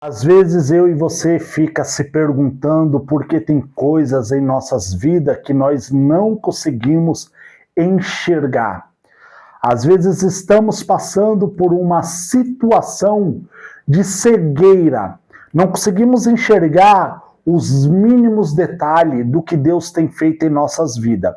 Às vezes eu e você fica se perguntando por que tem coisas em nossas vidas que nós não conseguimos enxergar. Às vezes estamos passando por uma situação de cegueira. Não conseguimos enxergar os mínimos detalhes do que Deus tem feito em nossas vidas.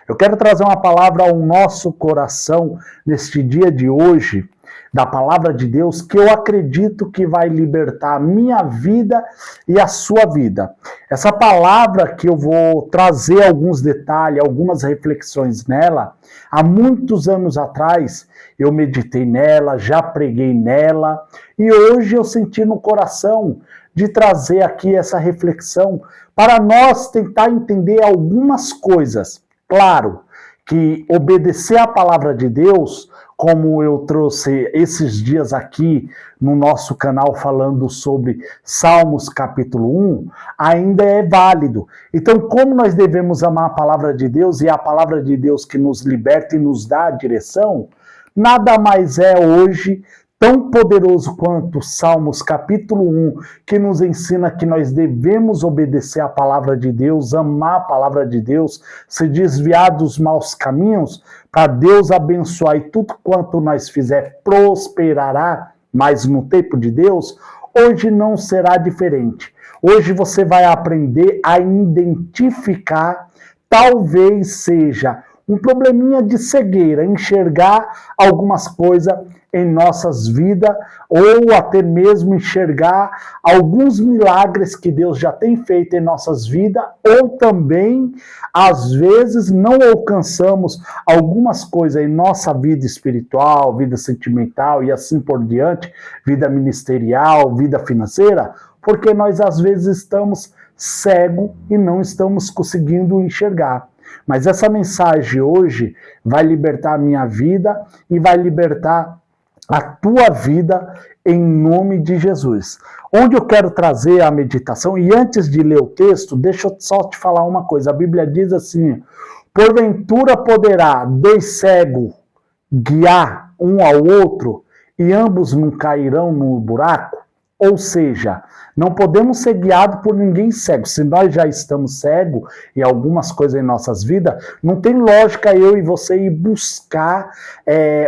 Eu quero trazer uma palavra ao nosso coração neste dia de hoje, da palavra de Deus, que eu acredito que vai libertar a minha vida e a sua vida. Essa palavra que eu vou trazer alguns detalhes, algumas reflexões nela, há muitos anos atrás eu meditei nela, já preguei nela, e hoje eu senti no coração de trazer aqui essa reflexão para nós tentar entender algumas coisas. Claro que obedecer à palavra de Deus, como eu trouxe esses dias aqui no nosso canal falando sobre Salmos capítulo 1, ainda é válido. Então, como nós devemos amar a palavra de Deus e a palavra de Deus que nos liberta e nos dá a direção, nada mais é hoje tão poderoso quanto Salmos capítulo 1, que nos ensina que nós devemos obedecer à palavra de Deus, amar a palavra de Deus, se desviar dos maus caminhos, para Deus abençoar e tudo quanto nós fizer prosperará, mas no tempo de Deus, hoje não será diferente. Hoje você vai aprender a identificar, talvez seja um probleminha de cegueira, enxergar algumas coisas em nossas vidas, ou até mesmo enxergar alguns milagres que Deus já tem feito em nossas vidas, ou também, às vezes, não alcançamos algumas coisas em nossa vida espiritual, vida sentimental e assim por diante, vida ministerial, vida financeira, porque nós às vezes estamos cegos e não estamos conseguindo enxergar. Mas essa mensagem hoje vai libertar a minha vida e vai libertar a tua vida em nome de Jesus. Onde eu quero trazer a meditação, e antes de ler o texto, deixa eu só te falar uma coisa. A Bíblia diz assim: porventura poderá dois cegos guiar um ao outro e ambos não cairão no buraco? Ou seja, não podemos ser guiados por ninguém cego. Se nós já estamos cegos em algumas coisas em nossas vidas, não tem lógica eu e você ir buscar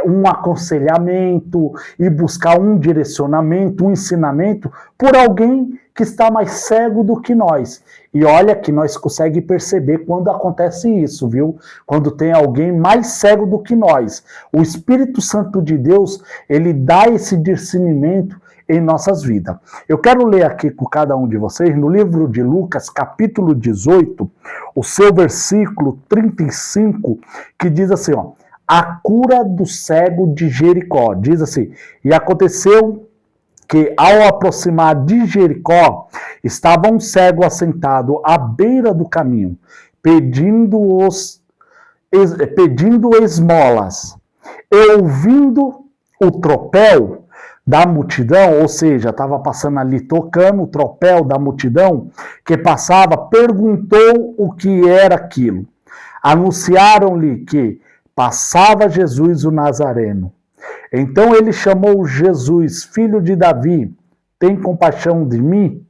um aconselhamento, ir buscar um direcionamento, um ensinamento por alguém que está mais cego do que nós. E olha que nós conseguimos perceber quando acontece isso, viu? Quando tem alguém mais cego do que nós. O Espírito Santo de Deus, ele dá esse discernimento em nossas vidas. Eu quero ler aqui com cada um de vocês, no livro de Lucas, capítulo 18, o seu versículo 35, que diz assim, ó, a cura do cego de Jericó. Diz assim, e aconteceu que ao aproximar de Jericó, estava um cego assentado à beira do caminho, pedindo esmolas. E ouvindo o tropel da multidão, ou seja, estava passando ali tocando o tropel da multidão que passava, perguntou o que era aquilo. Anunciaram-lhe que passava Jesus o Nazareno. Então ele chamou Jesus, filho de Davi, tem compaixão de mim?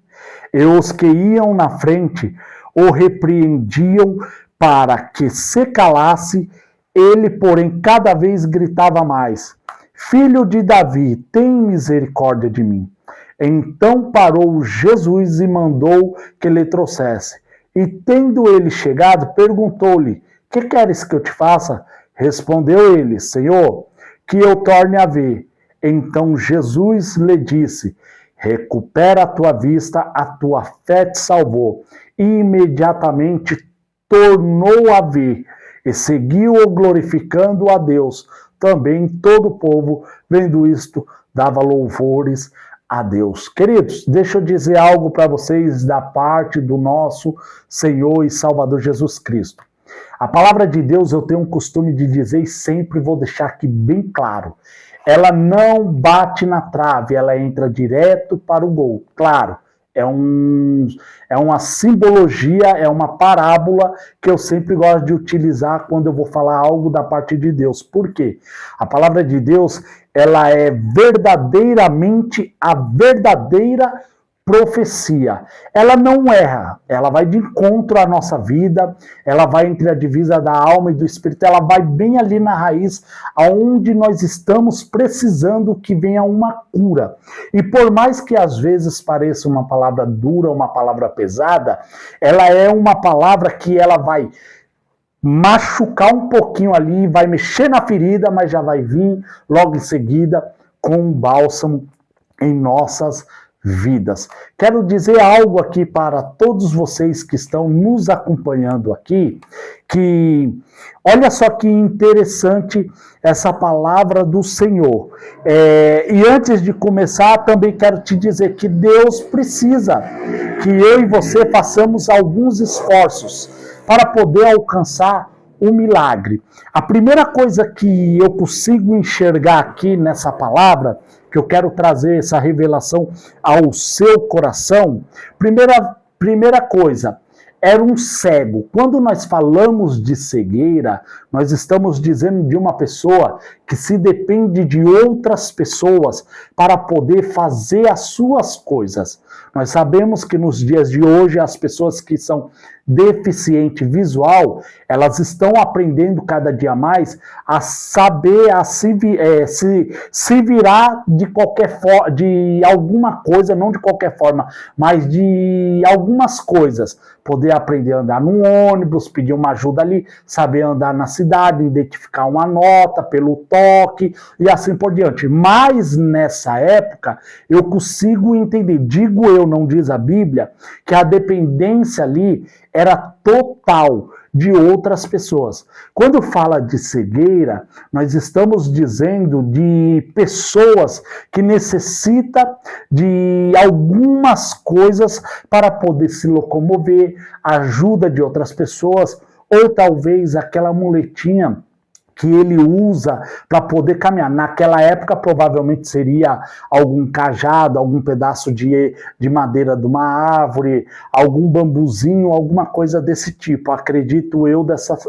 E os que iam na frente o repreendiam para que se calasse, ele, porém, cada vez gritava mais, Filho de Davi, tem misericórdia de mim. Então parou Jesus e mandou que lhe trouxesse. E tendo ele chegado, perguntou-lhe, que queres que eu te faça? Respondeu ele, Senhor, que eu torne a ver. Então Jesus lhe disse, recupera a tua vista, a tua fé te salvou. E imediatamente tornou a ver e seguiu-o glorificando a Deus. Também todo o povo, vendo isto, dava louvores a Deus. Queridos, deixa eu dizer algo para vocês da parte do nosso Senhor e Salvador Jesus Cristo. A palavra de Deus eu tenho um costume de dizer e sempre vou deixar aqui bem claro. Ela não bate na trave, ela entra direto para o gol. Claro, é uma simbologia, é uma parábola que eu sempre gosto de utilizar quando eu vou falar algo da parte de Deus. Por quê? A palavra de Deus, ela é verdadeiramente a verdadeira profecia. Ela não erra, ela vai de encontro à nossa vida, ela vai entre a divisa da alma e do espírito, ela vai bem ali na raiz, aonde nós estamos precisando que venha uma cura. E por mais que às vezes pareça uma palavra dura, uma palavra pesada, ela é uma palavra que ela vai machucar um pouquinho ali, vai mexer na ferida, mas já vai vir logo em seguida com um bálsamo em nossas vidas. Quero dizer algo aqui para todos vocês que estão nos acompanhando aqui, que olha só que interessante essa palavra do Senhor. E antes de começar, também quero te dizer que Deus precisa que eu e você façamos alguns esforços para poder alcançar o milagre. A primeira coisa que eu consigo enxergar aqui nessa palavra, que eu quero trazer essa revelação ao seu coração, primeira coisa, era um cego. Quando nós falamos de cegueira, nós estamos dizendo de uma pessoa que se depende de outras pessoas para poder fazer as suas coisas. Nós sabemos que nos dias de hoje as pessoas que são deficiente visual, elas estão aprendendo cada dia mais a saber se virar de qualquer forma, de alguma coisa, não de qualquer forma, mas de algumas coisas. Poder aprender a andar num ônibus, pedir uma ajuda ali, saber andar na cidade, identificar uma nota pelo toque e assim por diante. Mas nessa época eu consigo entender, digo eu, não diz a Bíblia, que a dependência ali era total de outras pessoas. Quando fala de cegueira, nós estamos dizendo de pessoas que necessitam de algumas coisas para poder se locomover, ajuda de outras pessoas, ou talvez aquela muletinha que ele usa para poder caminhar. Naquela época, provavelmente seria algum cajado, algum pedaço de madeira de uma árvore, algum bambuzinho, alguma coisa desse tipo. Acredito eu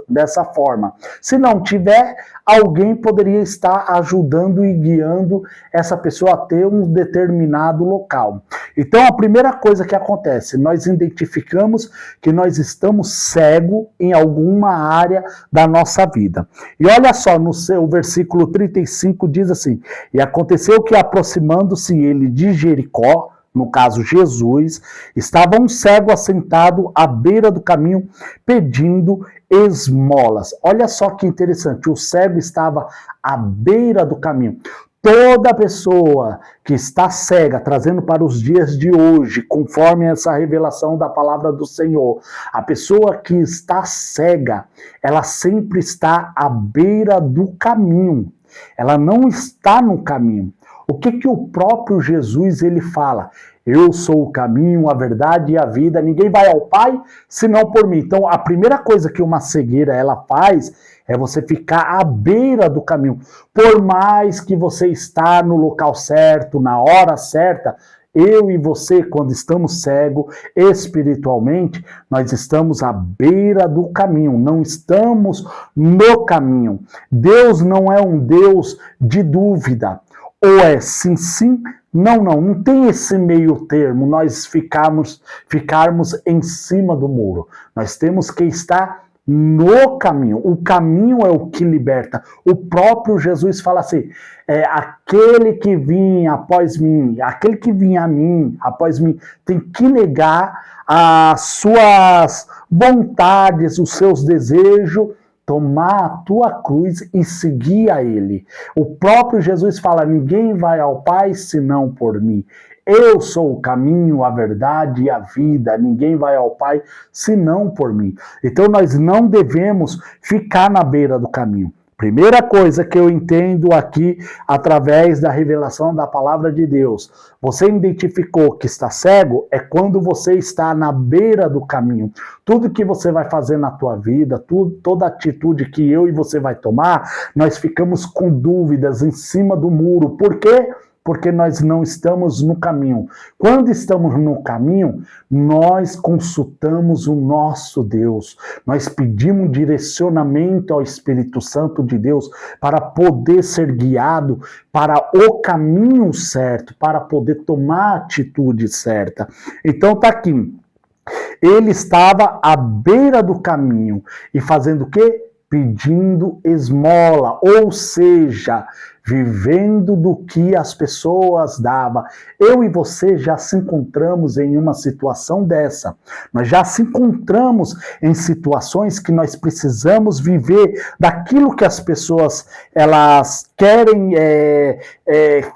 dessa forma. Se não tiver, alguém poderia estar ajudando e guiando essa pessoa a ter um determinado local. Então, a primeira coisa que acontece, nós identificamos que nós estamos cegos em alguma área da nossa vida. E olha só, no seu versículo 35 diz assim: e aconteceu que, aproximando-se ele de Jericó, no caso Jesus, estava um cego assentado à beira do caminho pedindo esmolas. Olha só que interessante, o cego estava à beira do caminho. Toda pessoa que está cega, trazendo para os dias de hoje, conforme essa revelação da palavra do Senhor, a pessoa que está cega, ela sempre está à beira do caminho. Ela não está no caminho. O que o próprio Jesus ele fala? Eu sou o caminho, a verdade e a vida. Ninguém vai ao Pai senão por mim. Então, a primeira coisa que uma cegueira ela faz é você ficar à beira do caminho. Por mais que você está no local certo, na hora certa, eu e você, quando estamos cegos espiritualmente, nós estamos à beira do caminho, não estamos no caminho. Deus não é um Deus de dúvida. Ou é sim, sim, não, não. Não tem esse meio termo, nós ficarmos em cima do muro. Nós temos que estar no caminho. O caminho é o que liberta. O próprio Jesus fala assim, aquele que vinha após mim, aquele que vinha a mim, após mim, tem que negar as suas vontades, os seus desejos, tomar a tua cruz e seguir a ele. O próprio Jesus fala, ninguém vai ao Pai senão por mim. Eu sou o caminho, a verdade e a vida. Ninguém vai ao Pai senão por mim. Então nós não devemos ficar na beira do caminho. Primeira coisa que eu entendo aqui, através da revelação da palavra de Deus, você identificou que está cego, é quando você está na beira do caminho. Tudo que você vai fazer na tua vida, toda atitude que eu e você vai tomar, nós ficamos com dúvidas em cima do muro. Por quê? Porque nós não estamos no caminho. Quando estamos no caminho, nós consultamos o nosso Deus. Nós pedimos direcionamento ao Espírito Santo de Deus para poder ser guiado para o caminho certo, para poder tomar a atitude certa. Então tá aqui. Ele estava à beira do caminho e fazendo o quê? Pedindo esmola, ou seja, vivendo do que as pessoas davam. Eu e você já se encontramos em uma situação dessa. Nós já se encontramos em situações que nós precisamos viver daquilo que as pessoas elas querem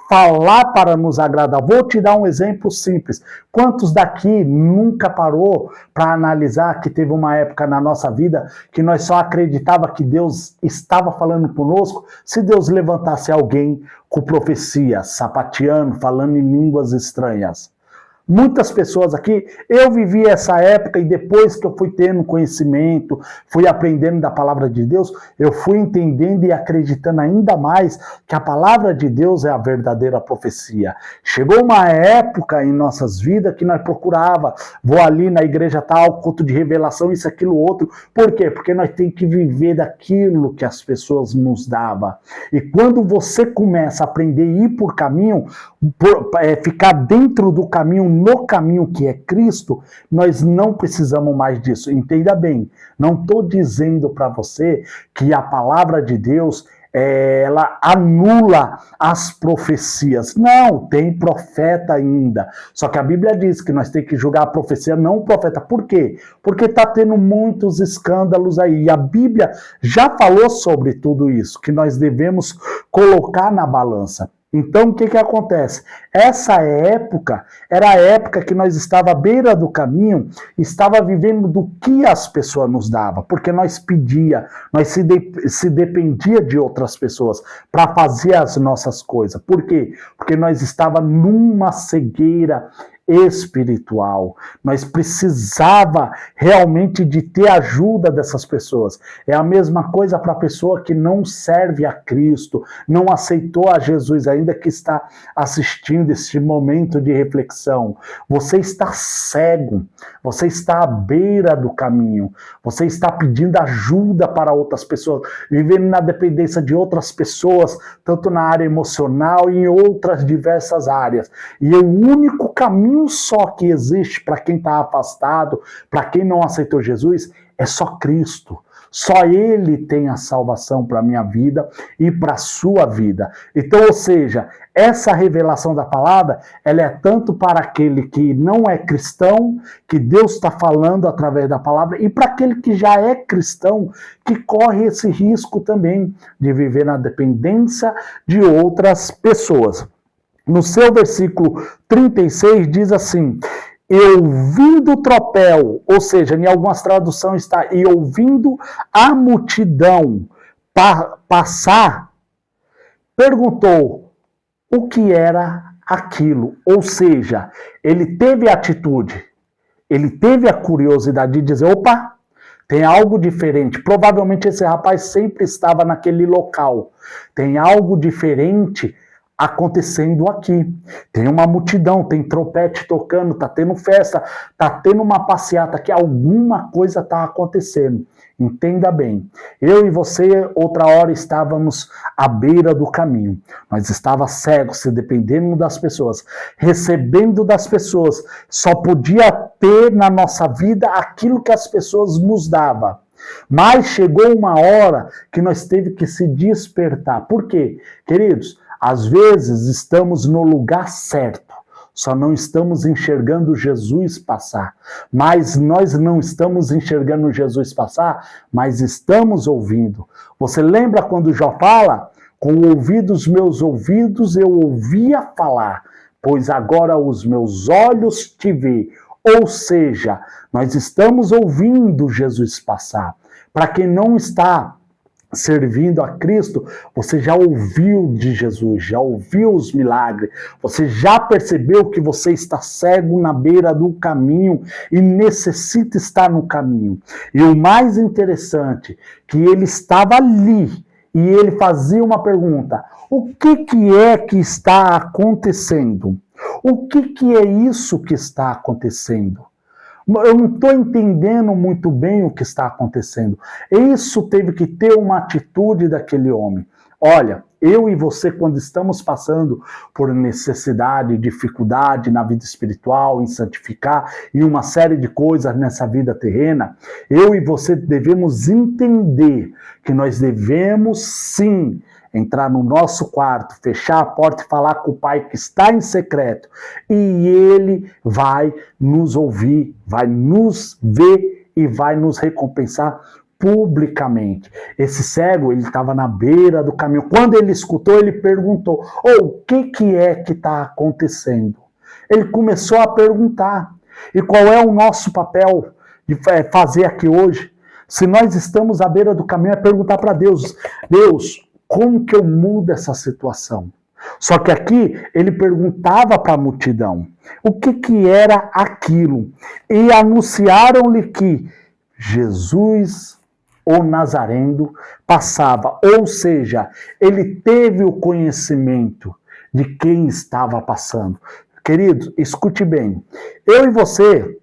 falar para nos agradar. Vou te dar um exemplo simples. Quantos daqui nunca parou para analisar que teve uma época na nossa vida que nós só acreditava que Deus estava falando conosco se Deus levantasse alguém com profecia, sapateando, falando em línguas estranhas? Muitas pessoas aqui, eu vivi essa época e depois que eu fui tendo conhecimento, fui aprendendo da palavra de Deus, eu fui entendendo e acreditando ainda mais que a palavra de Deus é a verdadeira profecia. Chegou uma época em nossas vidas que nós procurava, vou ali na igreja tal, culto de revelação, isso, aquilo, outro. Por quê? Porque nós temos que viver daquilo que as pessoas nos davam. E quando você começa a aprender a ir por caminho, ficar dentro do caminho, no caminho que é Cristo, nós não precisamos mais disso. Entenda bem, não estou dizendo para você que a palavra de Deus ela anula as profecias. Não, tem profeta ainda. Só que a Bíblia diz que nós temos que julgar a profecia, não o profeta. Por quê? Porque está tendo muitos escândalos aí. E a Bíblia já falou sobre tudo isso, que nós devemos colocar na balança. Então, o que acontece? Essa época era a época que nós estávamos à beira do caminho, estava vivendo do que as pessoas nos davam, porque nós pedia, nós se dependia de outras pessoas para fazer as nossas coisas. Por quê? Porque nós estávamos numa cegueira espiritual. Nós precisava realmente de ter ajuda dessas pessoas. É a mesma coisa para a pessoa que não serve a Cristo, não aceitou a Jesus ainda, que está assistindo este momento de reflexão. Você está cego, você está à beira do caminho, você está pedindo ajuda para outras pessoas, vivendo na dependência de outras pessoas, tanto na área emocional e em outras diversas áreas. E o único caminho só que existe para quem está afastado, para quem não aceitou Jesus, é só Cristo. Só Ele tem a salvação para a minha vida e para a sua vida. Então, ou seja, essa revelação da palavra, ela é tanto para aquele que não é cristão, que Deus está falando através da palavra, e para aquele que já é cristão, que corre esse risco também de viver na dependência de outras pessoas. No seu versículo 36 diz assim: e ouvindo o tropel, ou seja, em algumas traduções está, e ouvindo a multidão passar, perguntou o que era aquilo. Ou seja, ele teve a atitude, ele teve a curiosidade de dizer, opa, tem algo diferente. Provavelmente esse rapaz sempre estava naquele local. Tem algo diferente acontecendo aqui. Tem uma multidão, tem trompete tocando, tá tendo festa, tá tendo uma passeata, que alguma coisa tá acontecendo. Entenda bem, eu e você outra hora estávamos à beira do caminho, nós estávamos cegos, se dependendo das pessoas, recebendo das pessoas, só podia ter na nossa vida aquilo que as pessoas nos davam. Mas chegou uma hora que nós teve que se despertar. Por quê? Queridos, às vezes estamos no lugar certo, só não estamos enxergando Jesus passar. Mas nós não estamos enxergando Jesus passar, mas estamos ouvindo. Você lembra quando Jó fala? Com o ouvido dos meus ouvidos eu ouvia falar, pois agora os meus olhos te vê. Ou seja, nós estamos ouvindo Jesus passar. Para quem não está servindo a Cristo, você já ouviu de Jesus, já ouviu os milagres, você já percebeu que você está cego na beira do caminho e necessita estar no caminho. E o mais interessante, que ele estava ali e ele fazia uma pergunta: o que é que está acontecendo? O que é isso que está acontecendo? Eu não estou entendendo muito bem o que está acontecendo. Isso teve que ter uma atitude daquele homem. Olha, eu e você, quando estamos passando por necessidade, dificuldade na vida espiritual, em santificar e uma série de coisas nessa vida terrena, eu e você devemos entender que nós devemos sim entrar no nosso quarto, fechar a porta e falar com o Pai que está em secreto. E Ele vai nos ouvir, vai nos ver e vai nos recompensar publicamente. Esse cego, ele estava na beira do caminho. Quando ele escutou, ele perguntou: o que é que está acontecendo? Ele começou a perguntar. E qual é o nosso papel de fazer aqui hoje? Se nós estamos à beira do caminho, é perguntar para Deus: Deus, como que eu mudo essa situação? Só que aqui ele perguntava para a multidão o que era aquilo. E anunciaram-lhe que Jesus, o Nazareno, passava. Ou seja, ele teve o conhecimento de quem estava passando. Queridos, escute bem. Eu e você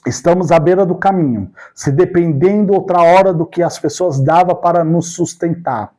estamos à beira do caminho, se dependendo outra hora do que as pessoas davam para nos sustentar.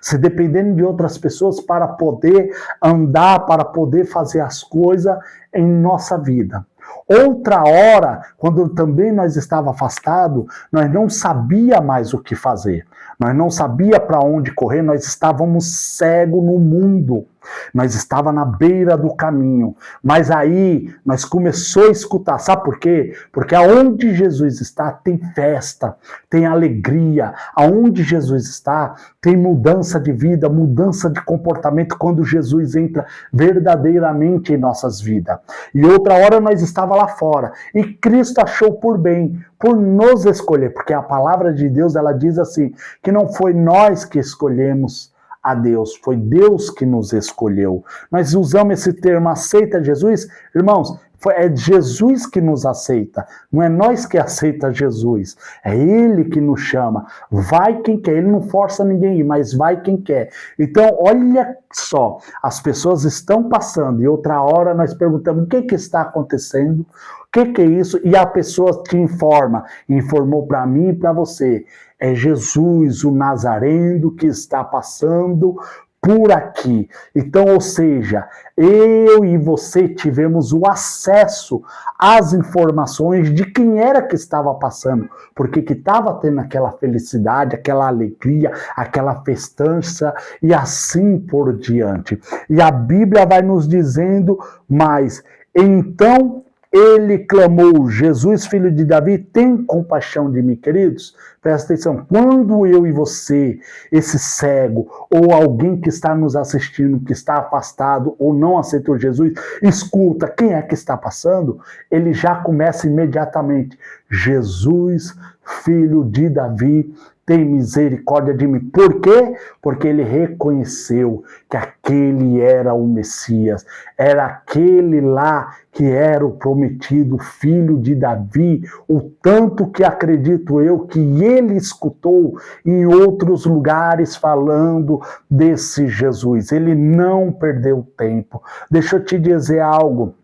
Se dependendo de outras pessoas para poder andar, para poder fazer as coisas em nossa vida. Outra hora, quando também nós estávamos afastados, nós não sabia mais o que fazer. Nós não sabia para onde correr, nós estávamos cegos no mundo. Nós estávamos na beira do caminho. Mas aí nós começamos a escutar. Sabe por quê? Porque aonde Jesus está, tem festa, tem alegria. Aonde Jesus está, tem mudança de vida, mudança de comportamento quando Jesus entra verdadeiramente em nossas vidas. E outra hora nós estávamos lá fora. E Cristo achou por bem, por nos escolher. Porque a palavra de Deus, ela diz assim, que não foi nós que escolhemos a Deus, foi Deus que nos escolheu. Nós usamos esse termo, aceita Jesus? Irmãos, é Jesus que nos aceita, não é nós que aceita Jesus, é Ele que nos chama. Vai quem quer, Ele não força ninguém, mas vai quem quer. Então, olha só, as pessoas estão passando e outra hora nós perguntamos o que está acontecendo, o que é isso? E a pessoa te informou para mim e para você. É Jesus, o Nazareno, que está passando por aqui. Então, ou seja, eu e você tivemos o acesso às informações de quem era que estava passando, porque que estava tendo aquela felicidade, aquela alegria, aquela festança e assim por diante. E a Bíblia vai nos dizendo mais. Então, ele clamou: Jesus, filho de Davi, tem compaixão de mim. Queridos, presta atenção, quando eu e você, esse cego, ou alguém que está nos assistindo, que está afastado ou não aceitou Jesus, escuta quem é que está passando, ele já começa imediatamente: Jesus, filho de Davi, tem misericórdia de mim. Por quê? Porque ele reconheceu que aquele era o Messias, era aquele lá que era o prometido filho de Davi, o tanto que acredito eu que ele escutou em outros lugares falando desse Jesus. Ele não perdeu tempo. Deixa eu te dizer algo.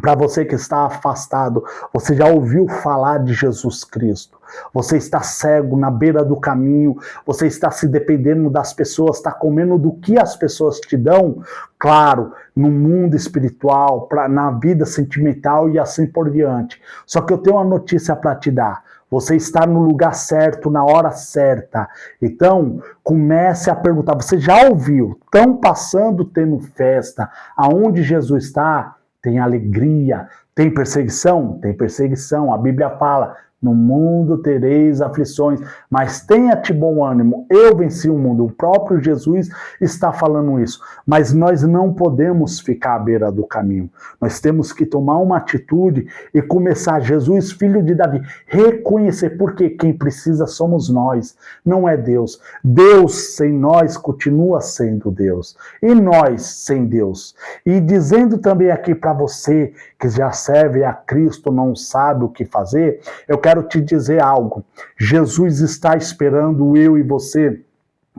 Para você que está afastado, você já ouviu falar de Jesus Cristo? Você está cego na beira do caminho, você está se dependendo das pessoas, está comendo do que as pessoas te dão? Claro, no mundo espiritual, na vida sentimental e assim por diante. Só que eu tenho uma notícia para te dar. Você está no lugar certo, na hora certa. Então, comece a perguntar. Você já ouviu? Estão passando, tendo festa. Aonde Jesus está? Tem alegria. Tem perseguição? Tem perseguição. A Bíblia fala: no mundo tereis aflições, mas tenha-te bom ânimo, eu venci o mundo. O próprio Jesus está falando isso. Mas nós não podemos ficar à beira do caminho. Nós temos que tomar uma atitude e começar: Jesus, filho de Davi, reconhecer, porque quem precisa somos nós, não é Deus. Deus sem nós continua sendo Deus, e nós sem Deus. E dizendo também aqui para você que já serve a Cristo, não sabe o que fazer, eu quero te dizer algo. Jesus está esperando eu e você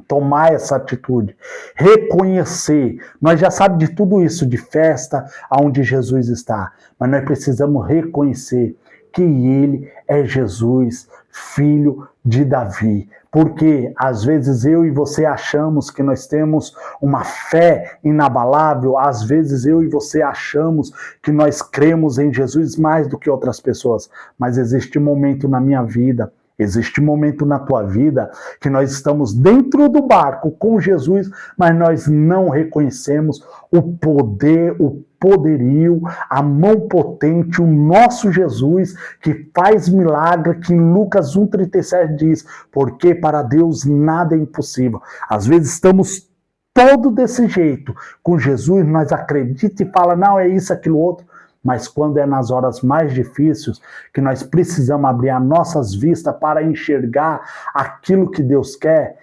tomar essa atitude, reconhecer. Nós já sabemos de tudo isso, de festa, aonde Jesus está, mas nós precisamos reconhecer que ele é Jesus, filho de Davi. Porque às vezes eu e você achamos que nós temos uma fé inabalável, às vezes eu e você achamos que nós cremos em Jesus mais do que outras pessoas, mas existe um momento na minha vida, existe um momento na tua vida que nós estamos dentro do barco com Jesus, mas nós não reconhecemos o poder, o poderio, a mão potente, o nosso Jesus que faz milagre, que em Lucas 1,37 diz, porque para Deus nada é impossível. Às vezes estamos todo desse jeito, com Jesus nós acreditamos e fala, não, é isso, aquilo, outro, mas quando é nas horas mais difíceis que nós precisamos abrir as nossas vistas para enxergar aquilo que Deus quer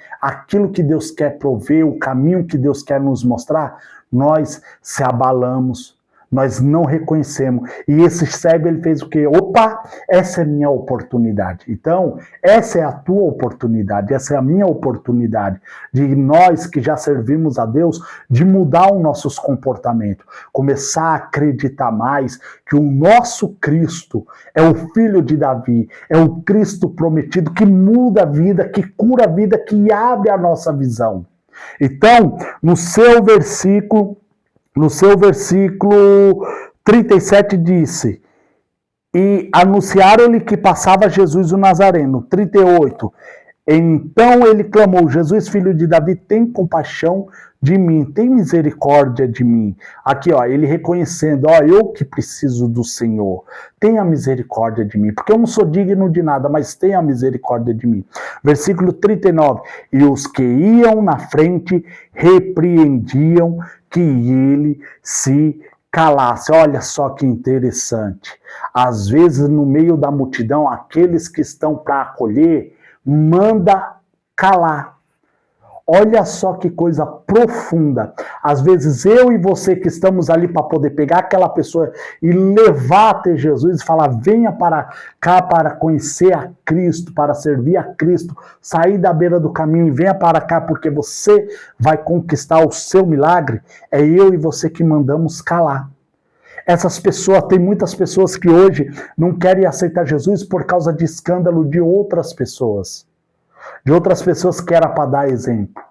prover, o caminho que Deus quer nos mostrar, nós se abalamos, nós não reconhecemos. E esse cego, ele fez o quê? Opa, essa é a minha oportunidade. Então, essa é a tua oportunidade, essa é a minha oportunidade, de nós que já servimos a Deus, de mudar os nossos comportamentos, começar a acreditar mais que o nosso Cristo é o Filho de Davi, é o Cristo prometido que muda a vida, que cura a vida, que abre a nossa visão. Então, no seu versículo 37 disse, e anunciaram-lhe que passava Jesus o Nazareno. 38, então ele clamou, Jesus, filho de Davi, tem compaixão de mim, tem misericórdia de mim. Aqui, ó, ele reconhecendo, ó, eu que preciso do Senhor, tenha misericórdia de mim, porque eu não sou digno de nada, mas tenha misericórdia de mim. Versículo 39, e os que iam na frente repreendiam que ele se calasse. Olha só que interessante. Às vezes, no meio da multidão, aqueles que estão para acolher, manda calar. Olha só que coisa profunda. Às vezes eu e você que estamos ali para poder pegar aquela pessoa e levar até Jesus e falar, venha para cá para conhecer a Cristo, para servir a Cristo, sair da beira do caminho e venha para cá porque você vai conquistar o seu milagre, é eu e você que mandamos calar. Essas pessoas, tem muitas pessoas que hoje não querem aceitar Jesus por causa de escândalo de outras pessoas. De outras pessoas que era para dar exemplo.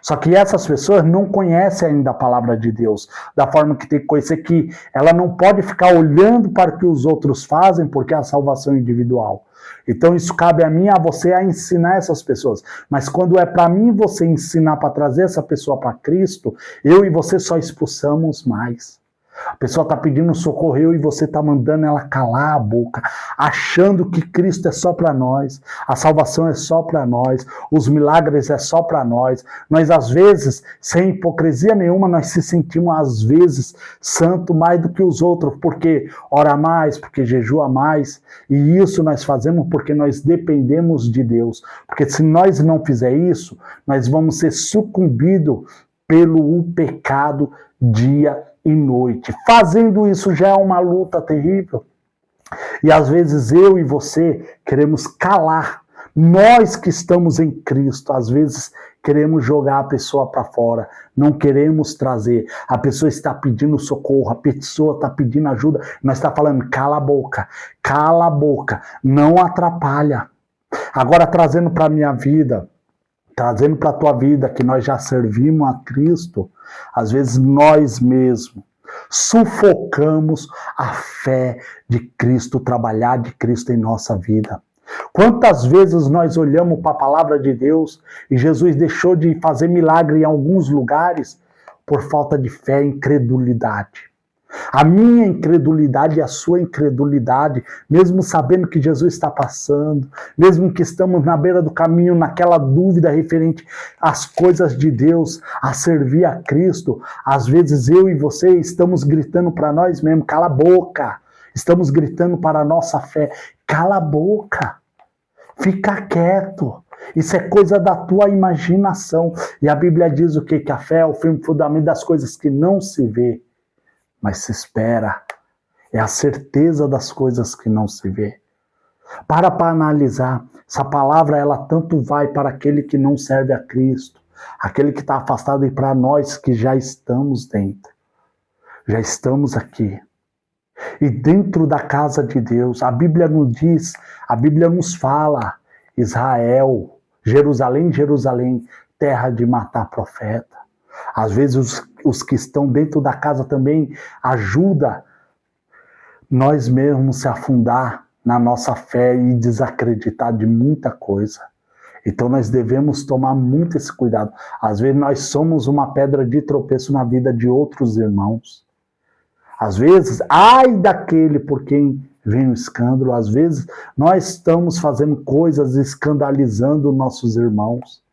Só que essas pessoas não conhecem ainda a palavra de Deus, da forma que tem que conhecer que ela não pode ficar olhando para o que os outros fazem, porque é a salvação individual. Então isso cabe a mim, a você, a ensinar essas pessoas. Mas quando é para mim você ensinar para trazer essa pessoa para Cristo, eu e você só expulsamos mais. A pessoa está pedindo socorro e você está mandando ela calar a boca, achando que Cristo é só para nós, a salvação é só para nós, os milagres é só para nós. Nós, às vezes, sem hipocrisia nenhuma, nós se sentimos, às vezes, santo mais do que os outros, porque ora mais, porque jejua mais, e isso nós fazemos porque nós dependemos de Deus. Porque se nós não fizer isso, nós vamos ser sucumbidos pelo pecado dia e noite. Fazendo isso já é uma luta terrível. E às vezes eu e você queremos calar. Nós que estamos em Cristo, às vezes queremos jogar a pessoa para fora. Não queremos trazer. A pessoa está pedindo socorro, a pessoa está pedindo ajuda. Nós estamos falando, cala a boca. Cala a boca. Não atrapalha. Agora trazendo para a minha vida, trazendo para a tua vida que nós já servimos a Cristo, às vezes nós mesmos sufocamos a fé de Cristo, o trabalhar de Cristo em nossa vida. Quantas vezes nós olhamos para a palavra de Deus e Jesus deixou de fazer milagre em alguns lugares por falta de fé e incredulidade. A minha incredulidade e a sua incredulidade, mesmo sabendo que Jesus está passando, mesmo que estamos na beira do caminho, naquela dúvida referente às coisas de Deus, a servir a Cristo, às vezes eu e você estamos gritando para nós mesmos, cala a boca. Estamos gritando para a nossa fé, cala a boca. Fica quieto. Isso é coisa da tua imaginação. E a Bíblia diz o quê? Que a fé é o firme fundamento das coisas que não se vê, mas se espera. É a certeza das coisas que não se vê. Para analisar, essa palavra ela tanto vai para aquele que não serve a Cristo, aquele que está afastado, e para nós que já estamos dentro, já estamos aqui. E dentro da casa de Deus, a Bíblia nos diz, a Bíblia nos fala, Israel, Jerusalém, Jerusalém, terra de matar profeta. Às vezes os que estão dentro da casa também ajudam nós mesmos se afundar na nossa fé e desacreditar de muita coisa. Então nós devemos tomar muito esse cuidado. Às vezes nós somos uma pedra de tropeço na vida de outros irmãos. Às vezes, ai daquele por quem vem o escândalo. Às vezes nós estamos fazendo coisas escandalizando nossos irmãos.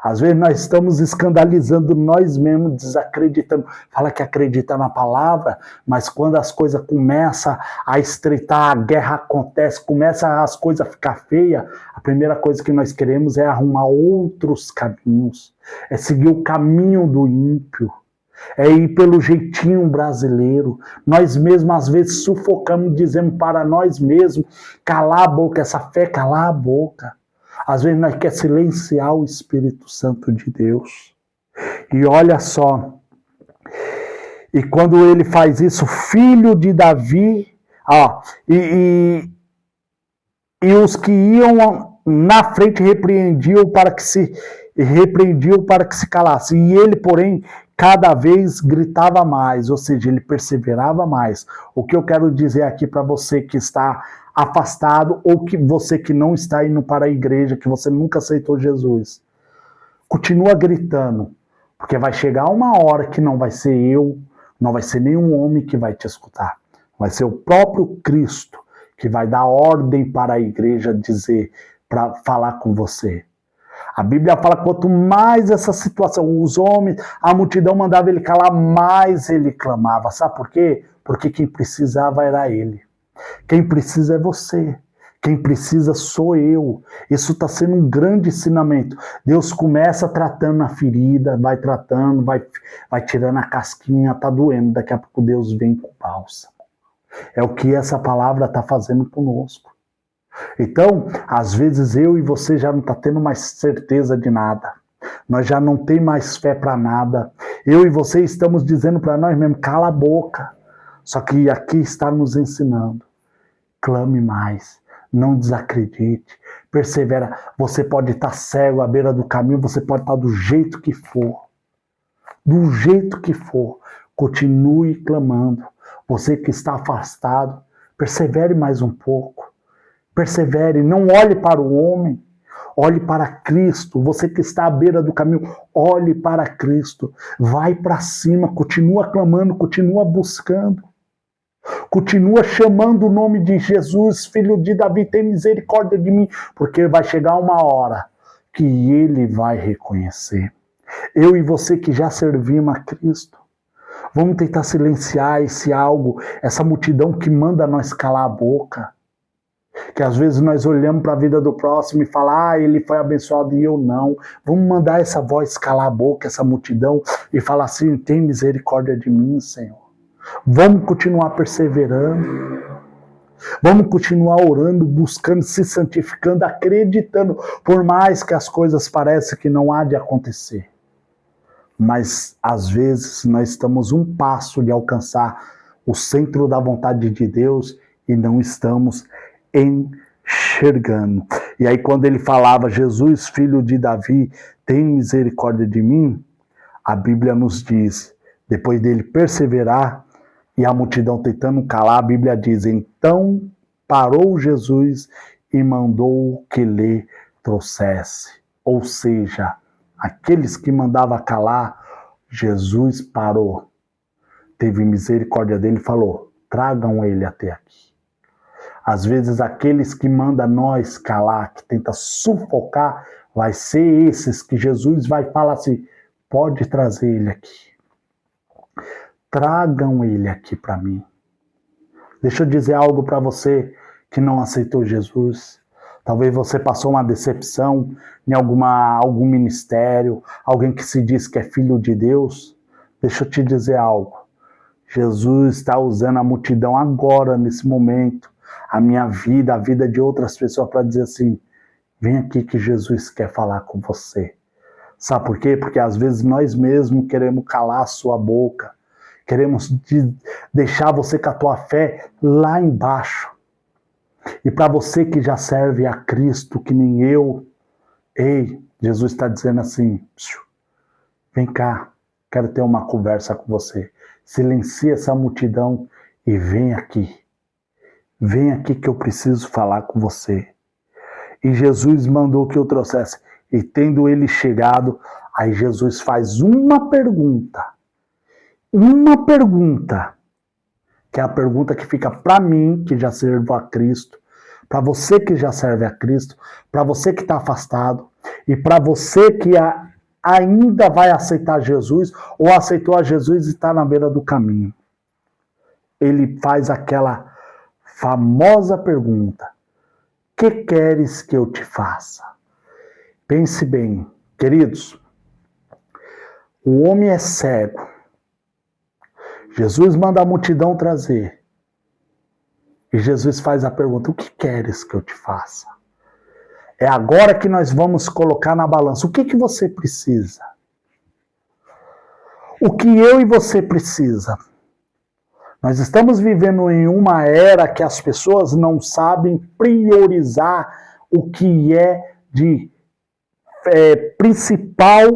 Às vezes nós estamos escandalizando nós mesmos, desacreditando. Fala que acredita na palavra, mas quando as coisas começam a estreitar, a guerra acontece, começam as coisas a ficar feias, a primeira coisa que nós queremos é arrumar outros caminhos, é seguir o caminho do ímpio, é ir pelo jeitinho brasileiro. Nós mesmos às vezes sufocamos, dizemos para nós mesmos, calar a boca, essa fé, calar a boca. Às vezes nós queremos silenciar o Espírito Santo de Deus. E olha só, e quando ele faz isso, filho de Davi, e os que iam na frente repreendiam para que se calasse. E ele, porém, cada vez gritava mais, ou seja, ele perseverava mais. O que eu quero dizer aqui para você que está afastado, ou que você que não está indo para a igreja, que você nunca aceitou Jesus, continua gritando, porque vai chegar uma hora que não vai ser eu, não vai ser nenhum homem que vai te escutar, vai ser o próprio Cristo que vai dar ordem para a igreja dizer, para falar com você. A Bíblia fala que quanto mais essa situação, os homens, a multidão mandava ele calar, mais ele clamava. Sabe por quê? Porque quem precisava era ele. Quem precisa é você. Quem precisa sou eu. Isso está sendo um grande ensinamento. Deus começa tratando a ferida, vai tratando, vai tirando a casquinha, está doendo. Daqui a pouco Deus vem com bálsamo. É o que essa palavra está fazendo conosco. Então, às vezes eu e você já não está tendo mais certeza de nada. Nós já não tem mais fé para nada. Eu e você estamos dizendo para nós mesmos, cala a boca. Só que aqui está nos ensinando. Clame mais. Não desacredite. Persevera. Você pode estar cego à beira do caminho. Você pode estar do jeito que for. Do jeito que for. Continue clamando. Você que está afastado, persevere mais um pouco. Persevere. Não olhe para o homem. Olhe para Cristo. Você que está à beira do caminho, olhe para Cristo. Vai para cima. Continua clamando. Continua buscando. Continua chamando o nome de Jesus, filho de Davi, tem misericórdia de mim, porque vai chegar uma hora que ele vai reconhecer. Eu e você que já servimos a Cristo, vamos tentar silenciar esse algo, essa multidão que manda nós calar a boca. Que às vezes nós olhamos para a vida do próximo e falamos, ele foi abençoado e eu não. Vamos mandar essa voz calar a boca, essa multidão, e falar assim, tem misericórdia de mim, Senhor. Vamos continuar perseverando. Vamos continuar orando, buscando, se santificando, acreditando, por mais que as coisas pareçam que não há de acontecer. Mas, às vezes, nós estamos um passo de alcançar o centro da vontade de Deus e não estamos enxergando. E aí, quando ele falava, Jesus, filho de Davi, tem misericórdia de mim, a Bíblia nos diz, depois dele perseverar, e a multidão tentando calar, a Bíblia diz, então parou Jesus e mandou que lhe trouxesse. Ou seja, aqueles que mandavam calar, Jesus parou, teve misericórdia dele e falou, tragam ele até aqui. Às vezes aqueles que mandam nós calar, que tenta sufocar, vai ser esses que Jesus vai falar assim, pode trazer ele aqui. Tragam ele aqui para mim. Deixa eu dizer algo para você que não aceitou Jesus. Talvez você passou uma decepção em algum ministério, alguém que se diz que é filho de Deus. Deixa eu te dizer algo. Jesus está usando a multidão agora, nesse momento, a minha vida, a vida de outras pessoas, para dizer assim, vem aqui que Jesus quer falar com você. Sabe por quê? Porque às vezes nós mesmos queremos calar a sua boca, queremos deixar você com a tua fé lá embaixo. E para você que já serve a Cristo, que nem eu, ei, Jesus está dizendo assim, vem cá, quero ter uma conversa com você. Silencia essa multidão e vem aqui. Vem aqui que eu preciso falar com você. E Jesus mandou que eu trouxesse. E tendo ele chegado, aí Jesus faz uma pergunta. Uma pergunta. Que é a pergunta que fica para mim, que já sirvo a Cristo, para você que já serve a Cristo, para você que está afastado, e para você que ainda vai aceitar Jesus, ou aceitou a Jesus e está na beira do caminho. Ele faz aquela famosa pergunta: que queres que eu te faça? Pense bem, queridos, o homem é cego. Jesus manda a multidão trazer. E Jesus faz a pergunta: o que queres que eu te faça? É agora que nós vamos colocar na balança. O que você precisa? O que eu e você precisa? Nós estamos vivendo em uma era que as pessoas não sabem priorizar o que é de principal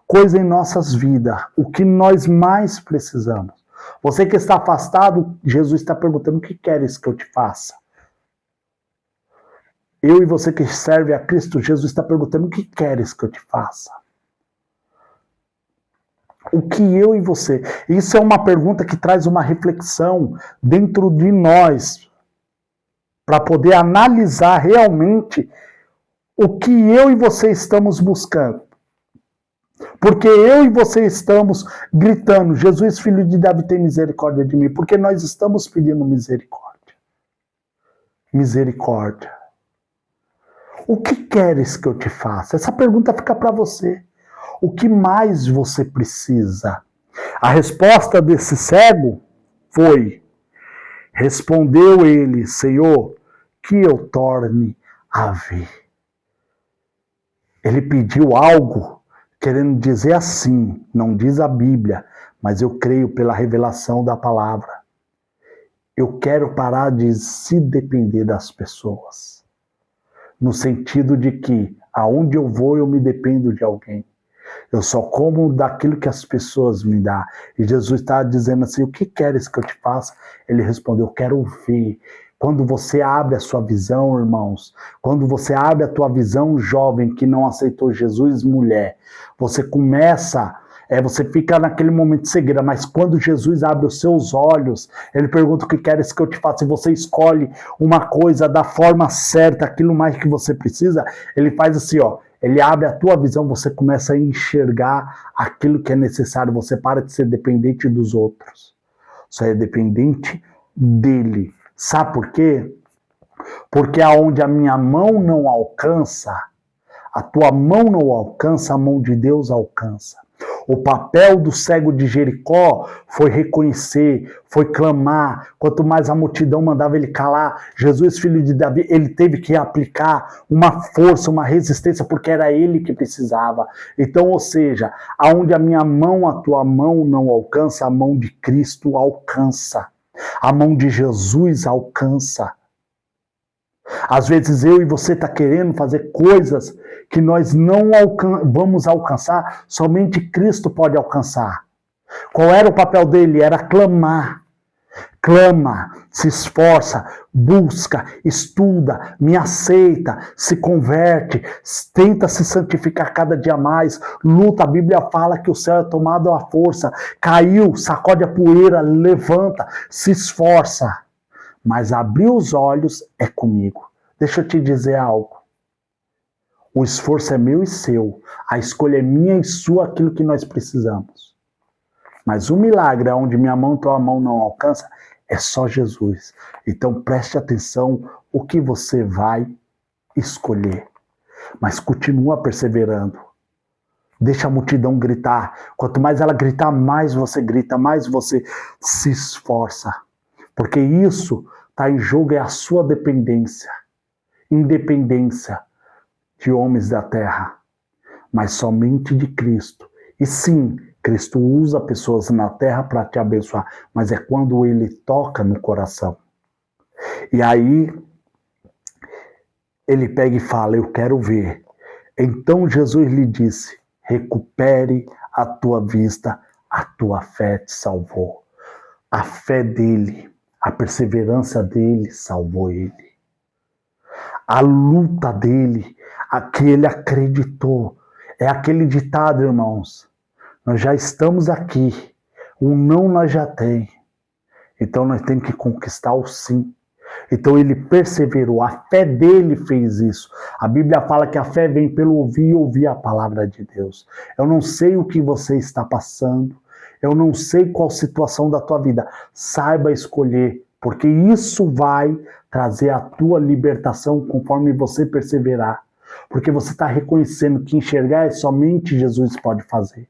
coisa em nossas vidas. O que nós mais precisamos. Você que está afastado, Jesus está perguntando: o que queres que eu te faça? Eu e você que serve a Cristo, Jesus está perguntando: o que queres que eu te faça? O que eu e você? Isso é uma pergunta que traz uma reflexão dentro de nós, para poder analisar realmente o que eu e você estamos buscando. Porque eu e você estamos gritando: Jesus, filho de Davi, tem misericórdia de mim. Porque nós estamos pedindo misericórdia. Misericórdia. O que queres que eu te faça? Essa pergunta fica para você. O que mais você precisa? A resposta desse cego foi: respondeu ele, Senhor, que eu torne a ver. Ele pediu algo querendo dizer assim, não diz a Bíblia, mas eu creio pela revelação da palavra. Eu quero parar de se depender das pessoas. No sentido de que, aonde eu vou, eu me dependo de alguém. Eu só como daquilo que as pessoas me dão. E Jesus está dizendo assim: o que queres que eu te faça? Ele respondeu: eu quero ver. Quando você abre a sua visão, irmãos, quando você abre a tua visão, jovem que não aceitou Jesus, mulher, você começa, você fica naquele momento de cegueira, mas quando Jesus abre os seus olhos, ele pergunta: o que queres que eu te faça? E você escolhe uma coisa da forma certa, aquilo mais que você precisa, ele faz assim, ó, ele abre a tua visão, você começa a enxergar aquilo que é necessário, você para de ser dependente dos outros, você é dependente dele. Sabe por quê? Porque aonde a minha mão não alcança, a tua mão não alcança, a mão de Deus alcança. O papel do cego de Jericó foi reconhecer, foi clamar. Quanto mais a multidão mandava ele calar, Jesus, filho de Davi, ele teve que aplicar uma força, uma resistência, porque era ele que precisava. Então, ou seja, aonde a minha mão, a tua mão não alcança, a mão de Cristo alcança. A mão de Jesus alcança. Às vezes eu e você está querendo fazer coisas que nós não vamos alcançar, somente Cristo pode alcançar. Qual era o papel dele? Era clamar. Clama, se esforça, busca, estuda, me aceita, se converte, tenta se santificar cada dia mais, luta. A Bíblia fala que o céu é tomado à força, caiu, sacode a poeira, levanta, se esforça. Mas abrir os olhos é comigo. Deixa eu te dizer algo. O esforço é meu e seu, a escolha é minha e sua, aquilo que nós precisamos. Mas o milagre, onde minha mão e tua mão não alcança, é só Jesus. Então preste atenção o que você vai escolher. Mas continua perseverando. Deixa a multidão gritar. Quanto mais ela gritar, mais você grita, mais você se esforça. Porque isso está em jogo, é a sua dependência. Independência de homens da terra. mas somente de Cristo. E sim, Cristo usa pessoas na terra para te abençoar, mas é quando ele toca no coração. E aí ele pega e fala, eu quero ver. Então Jesus lhe disse, recupere a tua vista, a tua fé te salvou. A fé dele, a perseverança dele salvou ele. A luta dele, a que ele acreditou. É aquele ditado, irmãos. Nós já estamos aqui. O não nós já tem. Então nós temos que conquistar o sim. Então ele perseverou. A fé dele fez isso. A Bíblia fala que a fé vem pelo ouvir e ouvir a palavra de Deus. Eu não sei o que você está passando. Eu não sei qual situação da tua vida. Saiba escolher, porque isso vai trazer a tua libertação conforme você perseverar. Porque você está reconhecendo que enxergar é somente Jesus pode fazer.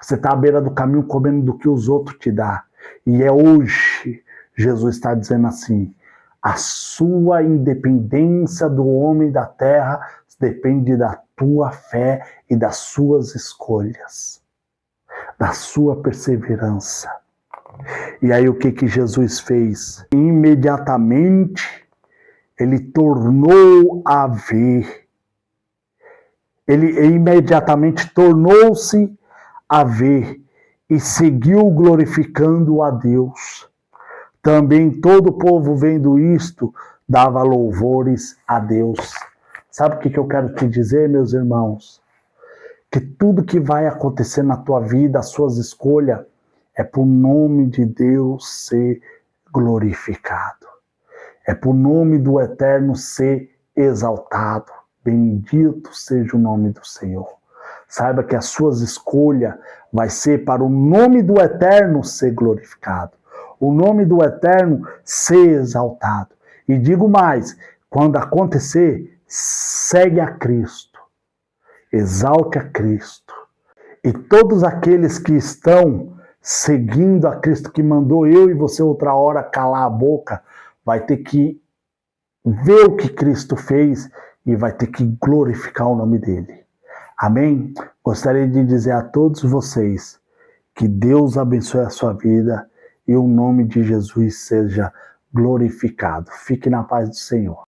Você está à beira do caminho comendo do que os outros te dão. E é hoje, Jesus está dizendo assim, a sua independência do homem da terra depende da tua fé e das suas escolhas, da sua perseverança. E aí o que Jesus fez? Imediatamente, ele tornou a ver. Ele imediatamente tornou-se a ver e seguiu glorificando a Deus. Também todo o povo vendo isto, dava louvores a Deus. Sabe o que eu quero te dizer, meus irmãos? Que tudo que vai acontecer na tua vida, as suas escolhas, é para o nome de Deus ser glorificado. É para o nome do Eterno ser exaltado. Bendito seja o nome do Senhor. Saiba que as suas escolhas vai ser para o nome do Eterno ser glorificado. O nome do Eterno ser exaltado. E digo mais, quando acontecer, segue a Cristo. Exalte a Cristo. E todos aqueles que estão seguindo a Cristo, que mandou eu e você outra hora calar a boca, vai ter que ver o que Cristo fez e vai ter que glorificar o nome dele. Amém? Gostaria de dizer a todos vocês que Deus abençoe a sua vida e o nome de Jesus seja glorificado. Fique na paz do Senhor.